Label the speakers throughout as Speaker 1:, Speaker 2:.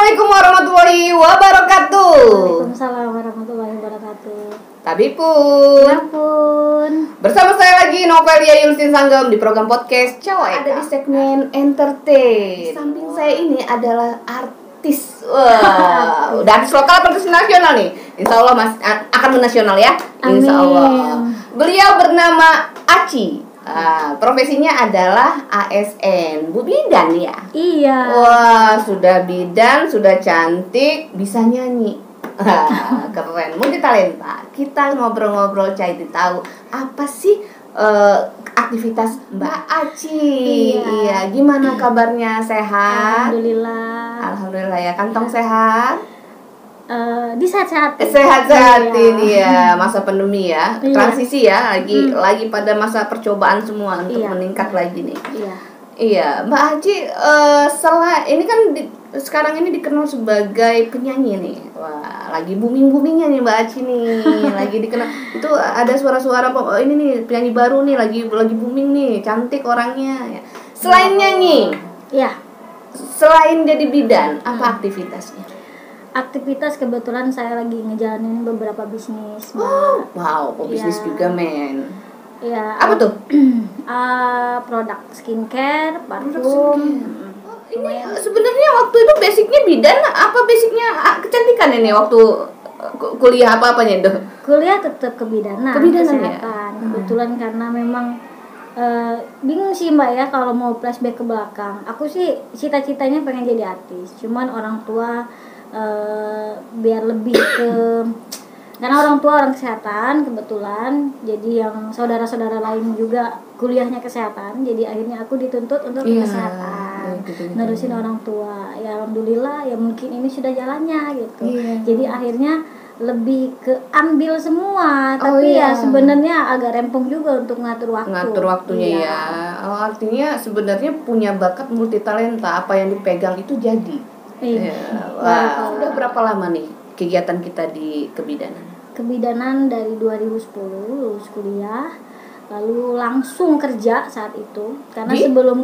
Speaker 1: Assalamualaikum warahmatullahi wabarakatuh.
Speaker 2: Waalaikumsalam warahmatullahi wabarakatuh.
Speaker 1: Tabipun.
Speaker 2: Ampun.
Speaker 1: Bersama saya lagi Novelia Yulsin Sanggem di program podcast Cowok. Ada di segmen entertain. Samping saya ini adalah artis. Wah, udah artis lokal atau artis nasional nih? Insya Allah akan menasional ya. Insya Allah. Beliau bernama Aci. Profesinya adalah ASN, Bu Bidan ya?
Speaker 2: Iya.
Speaker 1: Wah, sudah bidan, sudah cantik, bisa nyanyi. Keren, multi talenta. Kita ngobrol-ngobrol cari tahu apa sih aktivitas Mbak Aci. Iya, gimana kabarnya? Sehat?
Speaker 2: Alhamdulillah.
Speaker 1: Alhamdulillah ya, kantong sehat?
Speaker 2: Disehat-sehatin.
Speaker 1: Sehat-sehatin ya, masa pandemi ya,
Speaker 2: Iya.
Speaker 1: transisi ya, lagi pada masa percobaan semua untuk meningkat lagi nih. Iya, Mbak Aci, ini kan sekarang ini dikenal sebagai penyanyi nih. Wah, lagi booming-boomingnya nih Mbak Aci nih, lagi dikenal. Itu ada suara-suara ini nih penyanyi baru nih, lagi booming nih, cantik orangnya. Ya. Selain nyanyi,
Speaker 2: Iya.
Speaker 1: selain jadi bidan, apa aktivitasnya?
Speaker 2: Aktivitas kebetulan saya lagi ngejalanin beberapa bisnis.
Speaker 1: Oh, wow, bisnis juga men.
Speaker 2: Iya.
Speaker 1: Apa tuh?
Speaker 2: Produk skincare, parfum.
Speaker 1: Ini sebenarnya waktu itu basicnya bidan, apa basicnya kecantikan ini waktu kuliah apa-apanya itu?
Speaker 2: Kuliah tetap kebidanan, kesehatan. Ya? Kebetulan karena memang bingung sih Mbak ya kalau mau flashback ke belakang. Aku sih cita-citanya pengen jadi artis. Cuman orang tua biar lebih ke karena orang tua orang kesehatan kebetulan, jadi yang saudara-saudara lain juga kuliahnya kesehatan, jadi akhirnya aku dituntut untuk kesehatan, nerusin orang tua. Ya alhamdulillah ya mungkin ini sudah jalannya gitu. Jadi akhirnya lebih ke ambil semua, tapi ya sebenarnya agak rempong juga untuk ngatur waktu.
Speaker 1: Ngatur waktunya ya. Oh, artinya sebenarnya punya bakat multi talenta, apa yang dipegang itu jadi. Wah, udah berapa lama nih kegiatan kita di kebidanan?
Speaker 2: Kebidanan dari 2010 lulus kuliah, lalu langsung kerja saat itu. Karena sebelum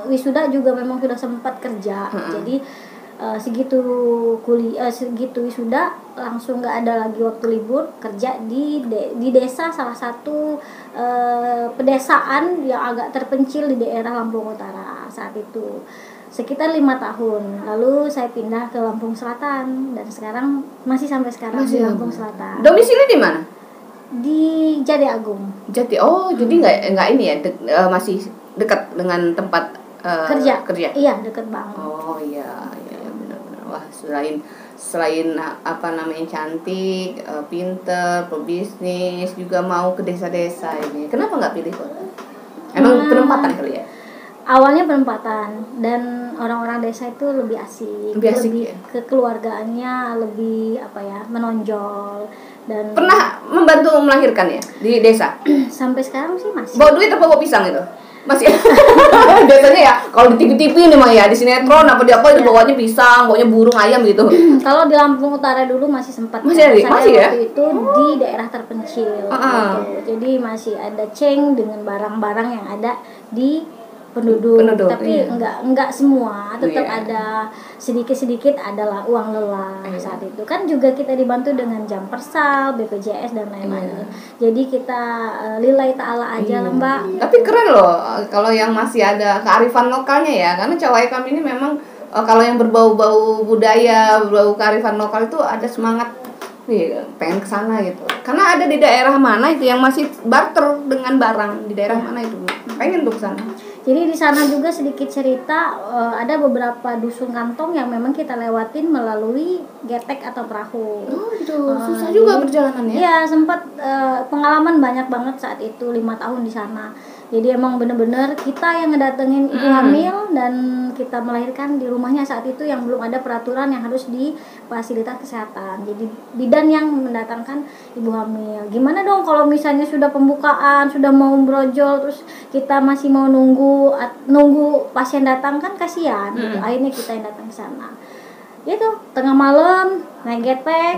Speaker 2: wisuda juga memang sudah sempat kerja. Jadi segitu wisuda langsung nggak ada lagi waktu libur, kerja di desa, salah satu pedesaan yang agak terpencil di daerah Lampung Utara saat itu. Sekitar 5 tahun, lalu saya pindah ke Lampung Selatan dan sekarang masih sampai sekarang di Lampung Selatan.
Speaker 1: Domisili di mana?
Speaker 2: Di Jati Agung.
Speaker 1: Jadi nggak ini ya, masih dekat dengan tempat kerja.
Speaker 2: Iya, dekat banget.
Speaker 1: Oh iya benar-benar. Wah, selain apa namanya cantik, pinter, pebisnis, juga mau ke desa-desa ini. Kenapa nggak pilih kota? Emang penempatan kali ya?
Speaker 2: Awalnya penempatan, dan orang-orang desa itu lebih asik
Speaker 1: ya?
Speaker 2: Kekeluargaannya lebih menonjol. Dan
Speaker 1: pernah membantu melahirkan ya di desa?
Speaker 2: Sampai sekarang sih masih.
Speaker 1: Bawa duit apa bawa pisang itu? Masih. Biasanya ya kalau di TV-TV nih mah ya, di sinetron apa di apa itu bawanya pisang, bawanya burung ayam gitu. Kalau
Speaker 2: di Lampung Utara dulu masih sempat.
Speaker 1: Masih ya?
Speaker 2: Waktu itu di daerah terpencil. Gitu. Jadi masih ada ceng dengan barang-barang yang ada di penduduk, tapi enggak semua, tetap ada sedikit adalah uang lelah saat itu. Kan juga kita dibantu dengan jam persal, BPJS dan lain-lain. Jadi kita lillahi ta'ala aja lah Mbak.
Speaker 1: Tapi keren loh kalau yang masih ada kearifan lokalnya ya, karena Cawai kami ini memang kalau yang berbau-bau budaya, berbau kearifan lokal itu ada semangat pengen kesana gitu. Karena ada di daerah mana itu yang masih barter dengan barang, di daerah mana itu pengen tuh kesana.
Speaker 2: Jadi di sana juga sedikit cerita, ada beberapa dusun kantong yang memang kita lewatin melalui getek atau perahu.
Speaker 1: Oh gitu, susah juga perjalanannya.
Speaker 2: Iya, sempat pengalaman banyak banget saat itu, 5 tahun di sana. Jadi emang bener-bener kita yang ngedatengin ibu hamil dan kita melahirkan di rumahnya saat itu yang belum ada peraturan yang harus di fasilitas kesehatan. Jadi bidan yang mendatangkan ibu hamil. Gimana dong kalau misalnya sudah pembukaan, sudah mau brojol, terus kita masih mau nunggu pasien datang, kan kasihan. Gitu. Akhirnya kita yang datang ke sana. Itu tengah malam naik getek,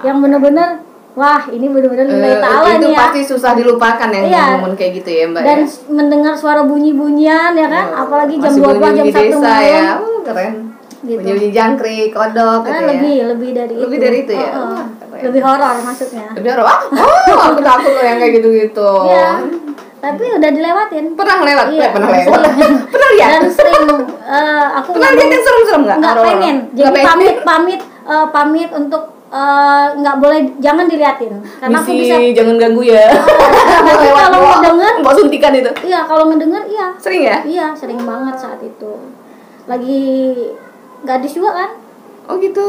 Speaker 2: yang bener-bener wah ini benar-benar lillahi ta'ala nih ya. Itu
Speaker 1: pasti susah dilupakan yang momen kayak gitu ya Mbak.
Speaker 2: Dan mendengar suara bunyi-bunyian ya kan, apalagi jam 12 jam 1 malam.
Speaker 1: Ya. Keren.
Speaker 2: gitu.
Speaker 1: Bunyi jangkrik, kodok gitu
Speaker 2: lebih dari itu.
Speaker 1: Lebih dari itu ya.
Speaker 2: Lebih horor maksudnya.
Speaker 1: Lebih horor. Aku takut loh yang kayak gitu-gitu.
Speaker 2: Iya. Tapi udah dilewatin.
Speaker 1: Pernah lewat?
Speaker 2: Iya,
Speaker 1: Pernah lewat. Pernah lihat?
Speaker 2: Dan sering aku
Speaker 1: pernah lihat yang serem-serem nggak?
Speaker 2: Nggak pengen. Jadi pamit untuk nggak boleh, jangan diliatin karena aku bisa
Speaker 1: jangan ganggu ya.
Speaker 2: Tapi kalau ngedenger
Speaker 1: mau suntikan itu.
Speaker 2: Iya, kalau ngedenger iya.
Speaker 1: Sering ya?
Speaker 2: Iya, sering banget saat itu. Lagi gadis juga kan?
Speaker 1: Oh gitu.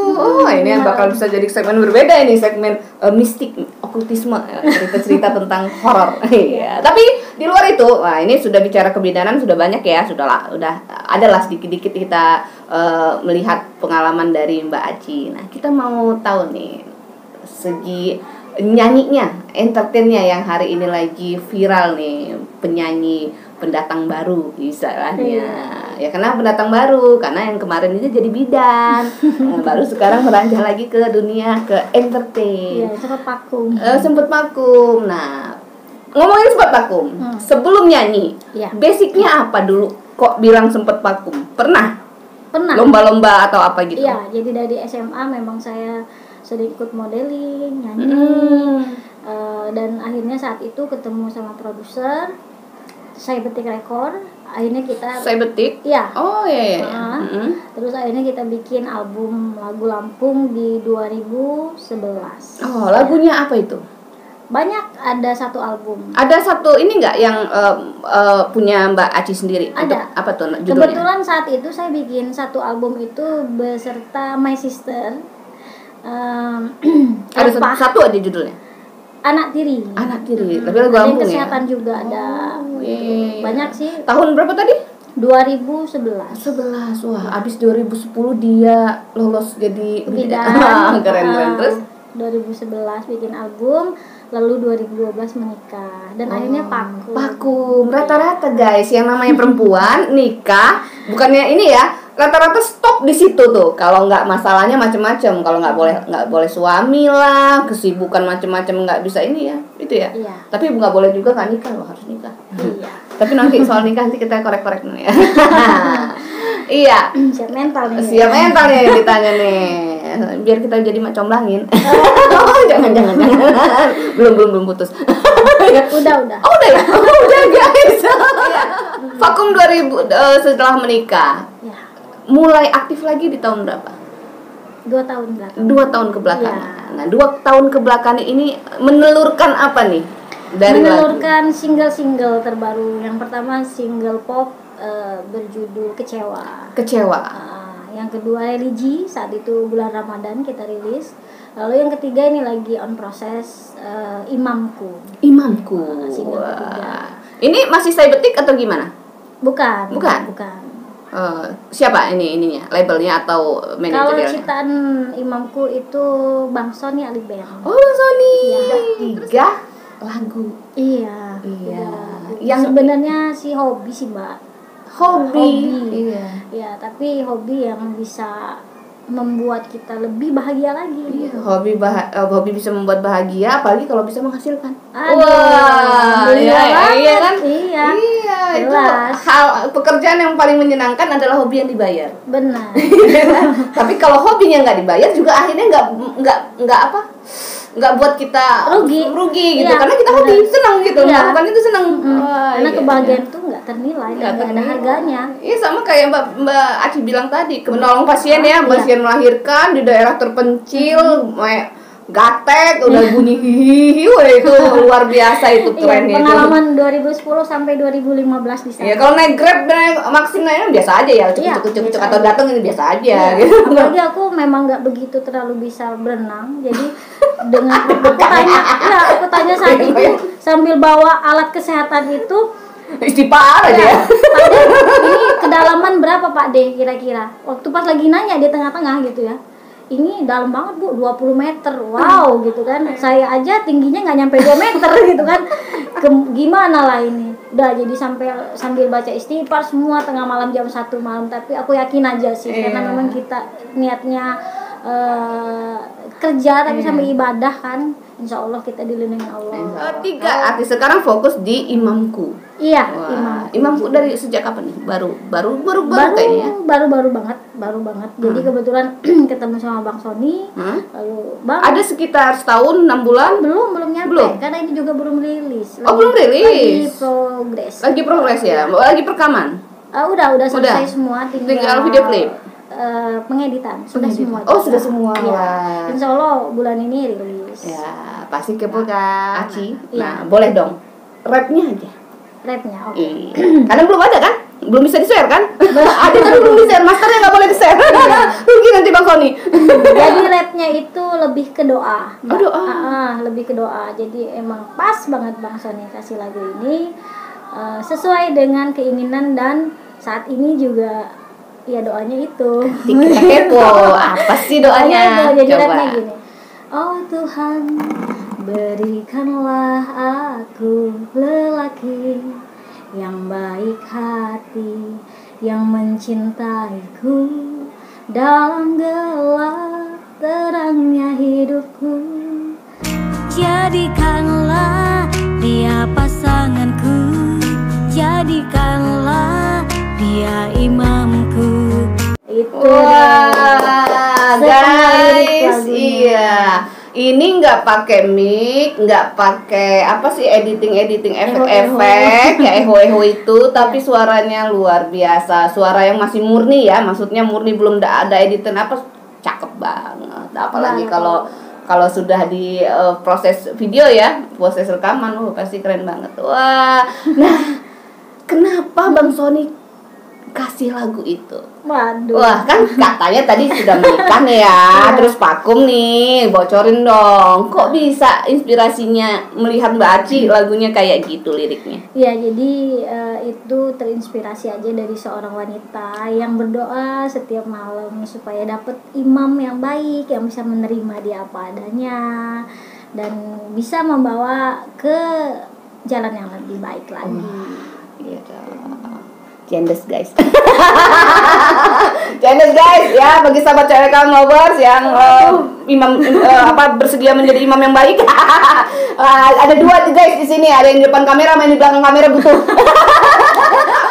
Speaker 1: Ini yang bakal bisa jadi segmen berbeda ini, segmen mistik, okultisme, cerita-cerita tentang horor. Iya. Tapi di luar itu, wah ini sudah bicara kebidanan sudah banyak ya, udah adalah sedikit-sedikit kita melihat pengalaman dari Mbak Aci. Nah, kita mau tahu nih segi nyanyinya, entertainnya yang hari ini lagi viral nih, penyanyi pendatang baru istilahnya. Ya karena pendatang baru, karena yang kemarin itu jadi bidan. Baru sekarang meranjak lagi ke dunia ke entertain.
Speaker 2: Iya, sempat vakum.
Speaker 1: Sempat vakum. Nah, ngomongin sempat vakum. Sebelum nyanyi, basicnya apa dulu? Kok bilang sempat vakum? Pernah? Lomba-lomba atau apa gitu?
Speaker 2: Iya, jadi dari SMA memang saya sering ikut modeling, nyanyi. Dan akhirnya saat itu ketemu sama produser Cybertic Record. Akhirnya kita
Speaker 1: Cybertic?
Speaker 2: Iya.
Speaker 1: Oh iya.
Speaker 2: Terus akhirnya kita bikin album lagu Lampung di 2011.
Speaker 1: Oh, lagunya apa itu?
Speaker 2: Banyak, ada satu album.
Speaker 1: Ada satu ini nggak yang punya Mbak Aci sendiri?
Speaker 2: Ada.
Speaker 1: Apa tuh judulnya?
Speaker 2: Kebetulan saat itu saya bikin satu album itu beserta My Sister.
Speaker 1: Ada satu aja judulnya.
Speaker 2: Anak Tiri.
Speaker 1: Tapi lagu Lampung ya.
Speaker 2: Kesehatan juga ada. Banyak sih.
Speaker 1: Tahun berapa tadi?
Speaker 2: 2011.
Speaker 1: 11. Wah, abis 2010 dia lolos jadi
Speaker 2: bidan.
Speaker 1: Keren. Terus
Speaker 2: 2011 bikin album, lalu 2012 menikah dan akhirnya
Speaker 1: vakum. Rata-rata guys, yang namanya perempuan nikah bukannya ini ya, rata-rata stop di situ tuh. Kalau nggak masalahnya macam-macam, kalau nggak boleh suami lah, kesibukan macam-macam nggak bisa ini ya, itu ya.
Speaker 2: Iya.
Speaker 1: Tapi nggak boleh juga nggak nikah loh, harus nikah.
Speaker 2: Iya.
Speaker 1: Tapi nanti soal nikah nanti kita korek-korek nih ya. Iya.
Speaker 2: Siap mental nih.
Speaker 1: Siap mental ya yang ditanya nih. Biar kita jadi comblangin. Jangan. Belum putus.
Speaker 2: Udah.
Speaker 1: Oh, udah ya. Udah guys. Vakum 2000 setelah menikah.
Speaker 2: Ya.
Speaker 1: Mulai aktif lagi di tahun berapa?
Speaker 2: 2 tahun belakang.
Speaker 1: 2 tahun kebelakang.
Speaker 2: Ya.
Speaker 1: Nah, 2 tahun kebelakang ini menelurkan apa nih?
Speaker 2: Menelurkan single-single terbaru. Yang pertama single pop berjudul Kecewa. Yang kedua Religi, saat itu bulan Ramadan kita rilis. Lalu yang ketiga ini lagi on proses Imamku.
Speaker 1: Single ketiga. Ini masih Cybertic atau gimana?
Speaker 2: Bukan.
Speaker 1: Siapa ininya? Labelnya atau manajernya?
Speaker 2: Kalau ciptaan Imamku itu Bang Sony Aliben.
Speaker 1: Oh, Bang Sony.
Speaker 2: Ya.
Speaker 1: 3 lagu.
Speaker 2: Iya.
Speaker 1: Yang
Speaker 2: sebenarnya si hobi sih, Mbak.
Speaker 1: Hobi.
Speaker 2: Iya, tapi hobi yang bisa membuat kita lebih bahagia lagi.
Speaker 1: Iya, hobi bisa membuat bahagia, apalagi kalau bisa menghasilkan.
Speaker 2: Wah,
Speaker 1: iya kan?
Speaker 2: Iya.
Speaker 1: Itu hal pekerjaan yang paling menyenangkan adalah hobi yang dibayar.
Speaker 2: Benar.
Speaker 1: Tapi kalau hobinya nggak dibayar juga akhirnya nggak buat kita rugi gitu, karena kita hobi senang gitu, melakukan itu senang.
Speaker 2: Karena kebahagiaan itu nggak ternilai, nggak ada harganya.
Speaker 1: Iya, sama kayak Mbak Aci bilang tadi, menolong pasien ya, pasien melahirkan di daerah terpencil, gatek udah bunyi hihihi, itu luar biasa itu trennya.
Speaker 2: Pengalaman 2010 sampai 2015 di sana.
Speaker 1: Iya, kalau naik Grab maksimalnya biasa aja ya, cuk atau datang ini biasa aja gitu.
Speaker 2: Apalagi aku memang nggak begitu terlalu bisa berenang, jadi dengan aku tanya saat itu sambil bawa alat kesehatan itu,
Speaker 1: istighfar aja ya.
Speaker 2: Pak De, ini kedalaman berapa Pak De kira-kira? Waktu pas lagi nanya di tengah-tengah gitu ya. Ini dalam banget Bu, 20 meter. Wow gitu kan. Saya aja tingginya nggak nyampe 2 meter gitu kan. Gimana lah ini. Udah jadi sambil baca istighfar semua tengah malam jam 1 malam. Tapi aku yakin aja sih, karena memang kita niatnya kerja tapi sambil ibadah kan. insya Allah kita dilindungi Allah.
Speaker 1: 3 artis sekarang fokus di Imamku.
Speaker 2: Iya,
Speaker 1: Imamku dari sejak kapan nih? Baru kayaknya.
Speaker 2: Baru banget. Jadi kebetulan ketemu sama Bang Sony. Lalu Bang
Speaker 1: ada sekitar setahun 6 bulan?
Speaker 2: Belum nyampe. Karena ini juga belum rilis.
Speaker 1: Belum rilis.
Speaker 2: Lagi progres
Speaker 1: ya. Lagi perekaman.
Speaker 2: Udah selesai semua,
Speaker 1: tinggal video klip.
Speaker 2: Pengeditan sudah semua.
Speaker 1: Sudah semua.
Speaker 2: Ya. Insya Allah bulan ini rilis.
Speaker 1: Ya, pasti kepo kan, Aci. Nah, boleh dong. Rapnya aja.
Speaker 2: Oke.
Speaker 1: Karena belum ada kan? Belum bisa di-share kan? Ada tapi belum di-share, masternya nggak boleh di-share. Rugi nanti Bang Sony.
Speaker 2: Jadi rapnya itu lebih ke doa.
Speaker 1: Doa.
Speaker 2: Lebih ke doa. Jadi emang pas banget Bang Sony kasih lagu ini sesuai dengan keinginan dan saat ini juga ya doanya itu.
Speaker 1: Kita kepo. Apa sih doanya?
Speaker 2: Jadi rapnya gini. Oh Tuhan, berikanlah aku lelaki yang baik hati, yang mencintaiku dalam gelap terangnya hidupku. Jadikanlah dia pasanganku, jadikanlah dia imamku. Itu
Speaker 1: guys, iya. Ini nggak pakai mic, nggak pakai apa sih editing efek-efek ya eho itu, tapi suaranya luar biasa. Suara yang masih murni ya, maksudnya murni, belum ada editan apa, cakep banget. Apalagi kalau sudah di proses video ya, proses rekaman, pasti keren banget. Wah, nah kenapa Bang Sony kasih lagu itu?
Speaker 2: Waduh.
Speaker 1: Wah, kan katanya tadi sudah menikah nih ya, terus vakum nih, bocorin dong. Kok bisa inspirasinya melihat Mbak Aci lagunya kayak gitu liriknya?
Speaker 2: Ya, jadi itu terinspirasi aja dari seorang wanita yang berdoa setiap malam supaya dapat imam yang baik, yang bisa menerima dia apa adanya dan bisa membawa ke jalan yang lebih baik lagi.
Speaker 1: Gitu. Cendes guys. Cendes guys ya, bagi sahabat cewek kamu lovers yang imam bersedia menjadi imam yang baik. Ada 2 guys di sini, ada yang di depan kamera, main di belakang kamera butuh.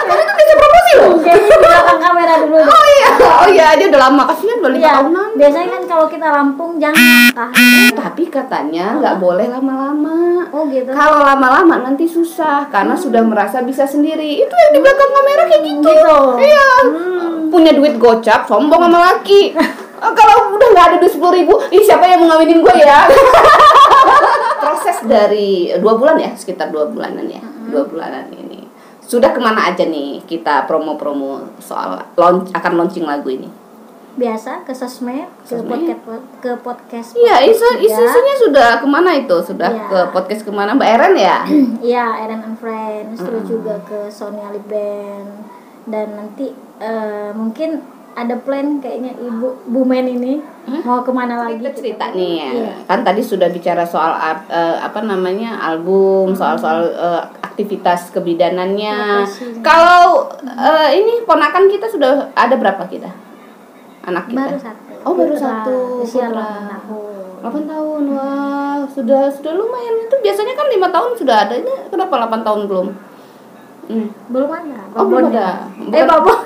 Speaker 1: Itu bisa promosi loh.
Speaker 2: Di belakang kamera dulu deh.
Speaker 1: Oh iya, dia udah lama, kasihan udah 5 tahunan.
Speaker 2: Biasanya kan kalau kita rampung jangan nikah.
Speaker 1: Tapi katanya nggak boleh lama-lama.
Speaker 2: Oh gitu.
Speaker 1: Kalau lama-lama nanti susah karena sudah merasa bisa sendiri. Itu yang di belakang kamera kayak gitu. Iya. Punya duit gocap, sombong sama laki. Kalau udah nggak ada duit 10.000, siapa yang mau ngawinin gue ya? Proses dari 2 bulan ya, sekitar 2 bulanan ya, 2 bulanan ini. Sudah kemana aja nih kita promo-promo soal akan launching lagu ini?
Speaker 2: Biasa ke sosmed, ke podcast.
Speaker 1: Iya, isunya sudah kemana itu? Sudah ke podcast kemana? Mbak Eren ya?
Speaker 2: Iya, Eren and Friends, terus juga ke Sony Ali Band, dan nanti mungkin ada plan kayaknya Bu Men ini mau kemana lagi?
Speaker 1: Kita cerita nih ya. Kan tadi sudah bicara soal album, soal aktivitas kebidanannya. Kalau ini ponakan kita sudah ada berapa kita? Anak kita?
Speaker 2: Baru 1.
Speaker 1: Baru 1.
Speaker 2: Usia 8 tahun.
Speaker 1: 8 tahun. Wah, sudah lumayan. Itu biasanya kan 5 tahun sudah ada. Ini kenapa 8 tahun belum?
Speaker 2: Belum ada.
Speaker 1: Belum ada.
Speaker 2: Babon.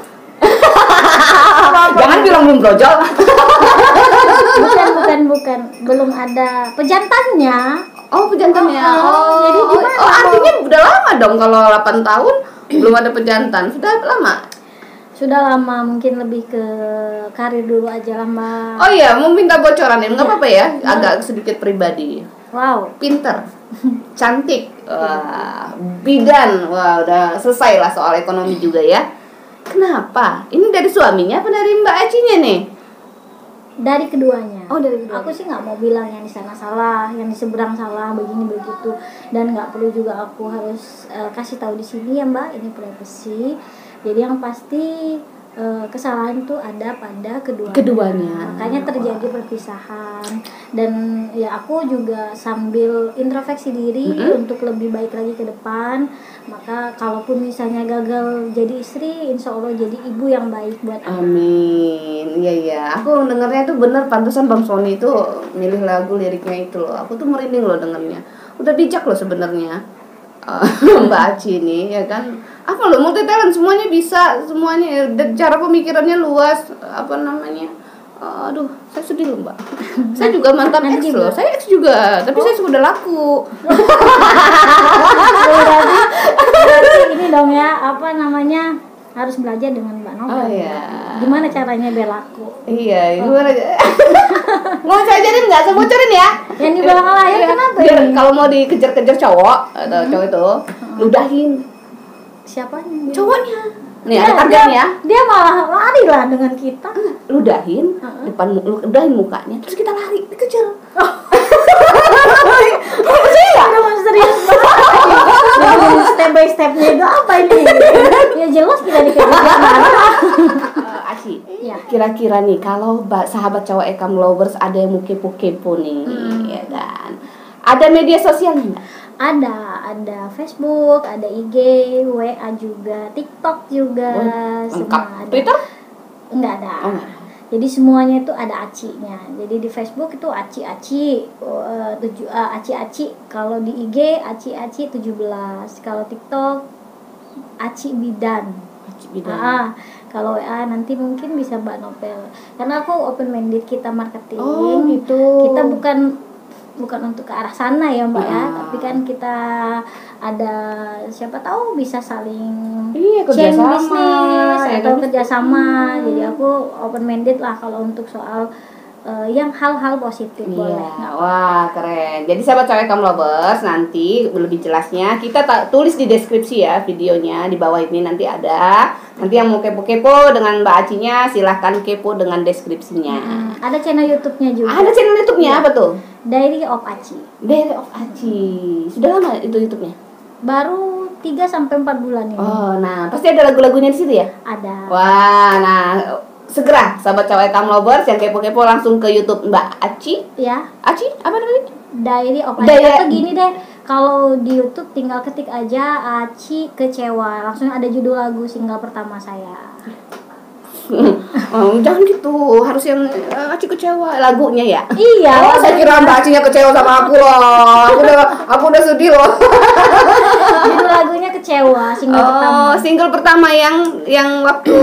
Speaker 1: Jangan bilang belum brojol.
Speaker 2: Bukan. Belum ada pejantannya.
Speaker 1: Pejantannya.
Speaker 2: Jadi gimana?
Speaker 1: Artinya udah lama dong kalau 8 tahun belum ada pejantan. Sudah lama.
Speaker 2: Sudah lama, mungkin lebih ke karir dulu aja lah Mbak.
Speaker 1: Oh iya, mau minta bocoran ya, nggak apa-apa ya, agak sedikit pribadi.
Speaker 2: Wow.
Speaker 1: Pinter, cantik, bidan, udah selesai lah soal ekonomi juga ya. Kenapa? Ini dari suaminya apa dari Mbak Acinya nih?
Speaker 2: Dari keduanya.
Speaker 1: Dari keduanya.
Speaker 2: Aku sih nggak mau bilang yang di sana salah, yang di seberang salah, begini begitu, dan nggak perlu juga aku harus kasih tahu di sini ya Mbak, ini privacy. Jadi yang pasti kesalahan itu ada pada keduanya. Makanya terjadi perpisahan. Dan ya aku juga sambil introspeksi diri untuk lebih baik lagi ke depan. Maka kalaupun misalnya gagal jadi istri, insya Allah jadi ibu yang baik buat anak.
Speaker 1: Amin. Iya. Aku dengarnya tuh bener, pantesan Bang Sony itu milih lagu liriknya itu loh. Aku tuh merinding loh dengarnya. Udah bijak loh sebenarnya. Mbak Aci ini ya kan. Apa loh, multi talent, semuanya bisa, semuanya, cara pemikirannya luas, apa namanya. Aduh, saya sedih loh Mbak. Saya juga mantan ex loh. Saya ex juga, tapi saya sudah laku.
Speaker 2: Berarti ini dong ya, apa namanya, harus belajar dengan Mbak Novel.
Speaker 1: Oh iya.
Speaker 2: Gimana caranya biar laku?
Speaker 1: Iya, gimana? Mau saya ajarin nggak? Saya bocorin ya.
Speaker 2: Yang di belakang layar kenapa
Speaker 1: Biar
Speaker 2: ini?
Speaker 1: kalau mau dikejar-kejar cowok atau cowok itu, ludahin.
Speaker 2: Siapanya?
Speaker 1: Cowoknya. Nih ada targetnya.
Speaker 2: Dia malah lari lah dengan kita.
Speaker 1: Ludahin ludahin mukanya, terus kita lari dikejar.
Speaker 2: Udah mau serius banget. Step by stepnya itu apa ini? Ya jelas kita dikejar.
Speaker 1: Aci,
Speaker 2: Ya.
Speaker 1: kira-kira nih kalau sahabat cowok Ekam Lovers ada yang mau kepo-kepo nih, ya kan? Ada media sosialnya nggak?
Speaker 2: Ada Facebook, ada IG, WA juga, TikTok juga, semua ada.
Speaker 1: Twitter?
Speaker 2: Enggak ada.
Speaker 1: Oh, enggak.
Speaker 2: Jadi semuanya itu ada acinya. Jadi di Facebook itu aci aci aci. Kalau di IG aci 17. Kalau TikTok aci bidan. Kalau WA nanti mungkin bisa Mbak Novel. Karena aku open minded, kita marketing.
Speaker 1: Oh, gitu.
Speaker 2: Kita bukan untuk ke arah sana ya Mbak ya, tapi kan kita ada, siapa tahu bisa saling sharing bisnis atau kerjasama. Jadi aku open minded lah kalau untuk soal yang hal-hal positif. Boleh.
Speaker 1: Wah, keren. Jadi sahabat cewek Ekam Lovers, nanti lebih jelasnya kita tulis di deskripsi ya videonya, di bawah ini nanti ada. Nanti yang mau kepo-kepo dengan Mbak Acinya silahkan kepo dengan deskripsinya.
Speaker 2: Ada channel YouTube-nya juga.
Speaker 1: Ada channel YouTube-nya apa tuh?
Speaker 2: Diary of Aci.
Speaker 1: Diary of Aci. Sudah lama itu YouTube-nya?
Speaker 2: Baru 3-4 bulan ini.
Speaker 1: Oh, nah pasti ada lagu-lagunya di situ ya?
Speaker 2: Ada.
Speaker 1: Wah, nah segera sahabat cewek Ekam Lovers yang kepo-kepo langsung ke YouTube Mbak Aci.
Speaker 2: Ya.
Speaker 1: Aci, apa namanya?
Speaker 2: Diary of Aci. Atau gini deh, kalau di YouTube tinggal ketik aja Aci Kecewa, langsung ada judul lagu single pertama saya.
Speaker 1: Jangan gitu, harus yang Aci Kecewa lagunya ya.
Speaker 2: Iya.
Speaker 1: Saya kira Mbak Acinya kecewa sama aku loh. Aku udah sedih loh.
Speaker 2: Judul lagunya Kecewa, single pertama.
Speaker 1: Oh, single pertama yang waktu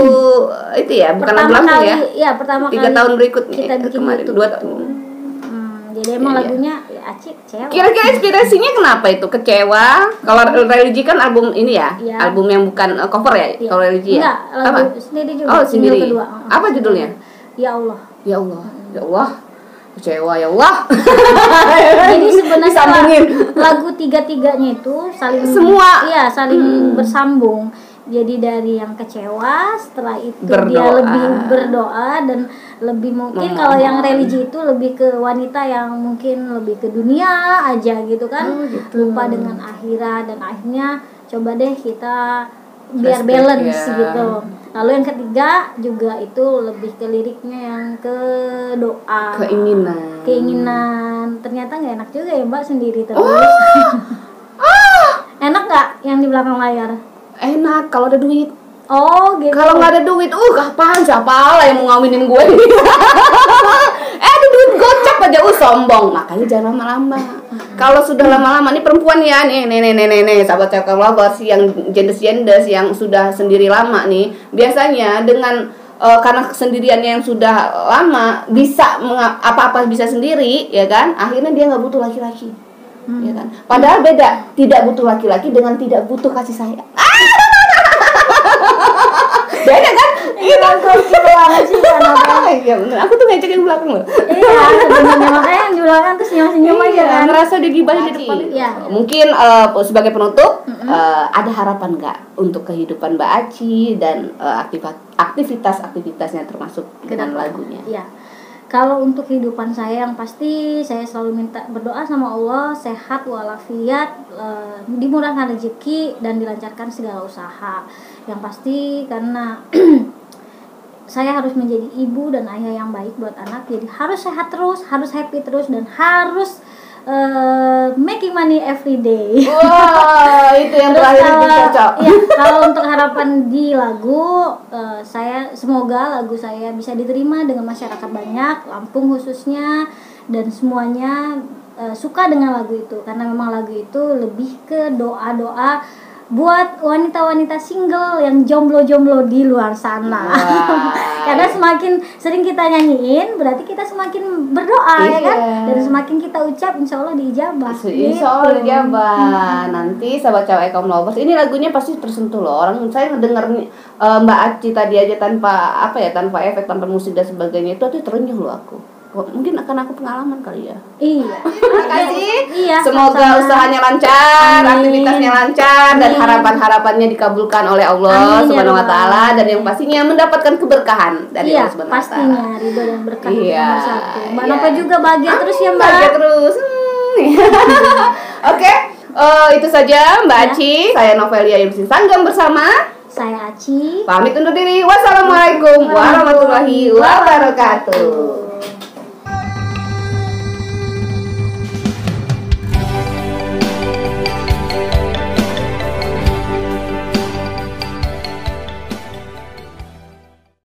Speaker 1: itu ya, bukan lagu langsung ya?
Speaker 2: Iya, pertama
Speaker 1: 3
Speaker 2: kali
Speaker 1: tahun berikutnya.
Speaker 2: kita bikin
Speaker 1: kemarin,
Speaker 2: YouTube.
Speaker 1: 2 tahun.
Speaker 2: Jadi emang lagunya ya Aci Kecewa.
Speaker 1: Kira-kira inspirasinya kenapa itu kecewa? Kalau religi kan album ini ya, album yang bukan cover ya. Kalau religi ya.
Speaker 2: Enggak, lagu sendiri juga.
Speaker 1: Oh, sendiri.
Speaker 2: Kedua.
Speaker 1: Apa judulnya?
Speaker 2: Ya Allah.
Speaker 1: Ya Allah. Ya Allah. Kecewa ya Allah.
Speaker 2: Jadi sebenarnya lagu tiga-tiganya itu saling saling bersambung. Jadi dari yang kecewa, setelah itu dia lebih berdoa dan lebih mungkin kalau yang religi itu lebih ke wanita yang mungkin lebih ke dunia aja gitu kan, lupa dengan akhirat, dan akhirnya coba deh kita biar balance gitu. Lalu yang ketiga juga itu lebih ke liriknya yang ke doa, keinginan. Ternyata nggak enak juga ya Mbak sendiri terus. Enak nggak yang di belakang layar?
Speaker 1: Enak kalau ada duit.
Speaker 2: Oh gitu.
Speaker 1: Kalau nggak ada duit, kapan siapa lah yang mau ngawinin gue ini? Ada duit gocap aja, sombong. Makanya jangan lama-lama. Kalau sudah lama-lama, nih perempuan ya, nih, sahabat cewek Lovers yang jendes yang sudah sendiri lama nih, biasanya dengan karena kesendiriannya yang sudah lama bisa apa-apa bisa sendiri, ya kan? Akhirnya dia nggak butuh laki-laki. Ya kan? Padahal beda, tidak butuh laki-laki dengan tidak butuh kasih sayang. Beda kan?
Speaker 2: Iya, kok banget sih kan.
Speaker 1: Iya benar. Aku tuh ngecek yang belakang loh.
Speaker 2: Iya, sebenarnya makanya yang di belakang tuh senyum-senyum aja kan.
Speaker 1: Ngerasa digibahin di depan.
Speaker 2: Iya.
Speaker 1: Mungkin sebagai penutup, ada harapan nggak untuk kehidupan Mbak Aci dan aktivitas-aktivitasnya termasuk dengan lagunya?
Speaker 2: Iya. Kalau untuk kehidupan saya yang pasti saya selalu minta berdoa sama Allah sehat walafiat, dimurahkan rezeki dan dilancarkan segala usaha. Yang pasti karena saya harus menjadi ibu dan ayah yang baik buat anak. Jadi harus sehat terus, harus happy terus, dan harus making money every day.
Speaker 1: Wah, itu yang terakhir itu cocok.
Speaker 2: Ya, kalau untuk harapan di lagu, saya semoga lagu saya bisa diterima dengan masyarakat banyak, Lampung khususnya, dan semuanya suka dengan lagu itu, karena memang lagu itu lebih ke doa-doa buat wanita-wanita single yang jomblo-jomblo di luar sana. Karena semakin sering kita nyanyiin, berarti kita semakin berdoa, ya kan? Dan semakin kita ucap, insya Allah diijabah.
Speaker 1: Insya Allah diijabah. Nanti sahabat cewek kaum lovers, ini lagunya pasti tersentuh loh. Orang saya ngedenger Mbak Aci tadi aja tanpa tanpa efek, tanpa musik dan sebagainya, itu terenyuh loh aku. Mungkin akan aku pengalaman kali ya.
Speaker 2: Iya.
Speaker 1: Terima kasih.
Speaker 2: Iya.
Speaker 1: Semoga usahanya lancar, aktivitasnya lancar, dan harapan-harapannya dikabulkan oleh Allah Subhanahu wa taala, dan yang pastinya mendapatkan keberkahan dari Allah Subhanahu wa taala.
Speaker 2: Pastinya ridho dan berkah nomor satu. Mbak Nova juga bahagia terus ya, Mbak.
Speaker 1: Bahagia terus. Oke. Itu saja Mbak Aci. Saya Novelia Yursin Sanggam bersama
Speaker 2: saya Aci.
Speaker 1: Pamit undur diri. Wassalamualaikum warahmatullahi wabarakatuh.